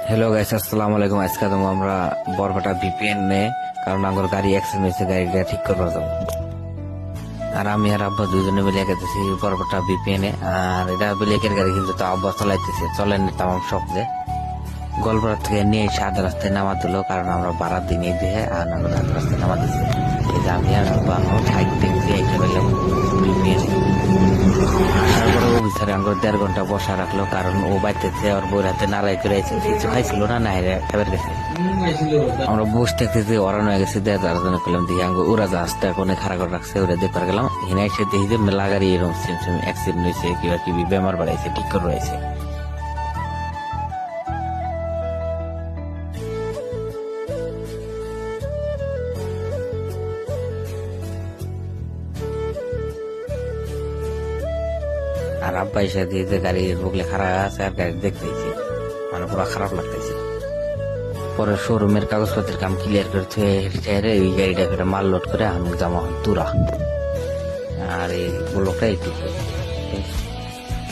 Hello guys, আসসালামু আলাইকুম। আজকে তো আমরা বরপাটা ভিপিএন নে, কারণ আমার গাড়ি অ্যাক্সিডেন্ট হয়েছে, গাড়িটা ঠিক করবো যাবো। আর আমি আর আব্বা দুজনে মিলে গেতেছি বরপাটা ভিপিএন এ। আর এটা বিলেকের গাড়ি, কিন্তু তো আব্বা চলাইতেছে, চলেন তামাম শখ যে গোলপাড়া থেকে নিয়ে এসে আধা রাস্তায় নামা দিল, কারণ আমরা বারার দিনে দিয়ে আর আমরা আধা রাস্তায় নামা দিচ্ছি। এই যে আমি আর আব্বা সাইড দেখছি এসে পেলাম ভিপিএন। আসার পরে অফিসারে আমাকে 1.5 ঘন্টা বসা রাখলো, কারণ ও বাইতেছে ওর বউর হাতে নাড়াই করে কিছু খাইছিল না, না খাবার গেছে। আমরা বসে থাকতেছি, ওরানো হয়ে গেছে, দেড় জন্য পেলাম দিয়ে আমাকে উড়া জাহাজটা কোনে খাড়া করে রাখছে, ওরা দেখতে গেলাম। এখানে এসে দেখি যে মেলা গাড়ি এরকম সেম সেম অ্যাক্সিডেন্ট হয়েছে, কিবা কিবি বেমার বাড়াইছে, ঠিক করে রয়েছে। আর আব্বা এসে দিয়ে যে গাড়ির বগলে খারাপ আছে, আর গাড়ি দেখতেছি মানে পুরো খারাপ লাগতেছে। পরে শোরুমের কাগজপত্রের কাম ক্লিয়ার করতে এই গাড়িটা করে মাল লোড করে আমি জমা হয় তুরা। আর এই ব্লকটা এইটুকু।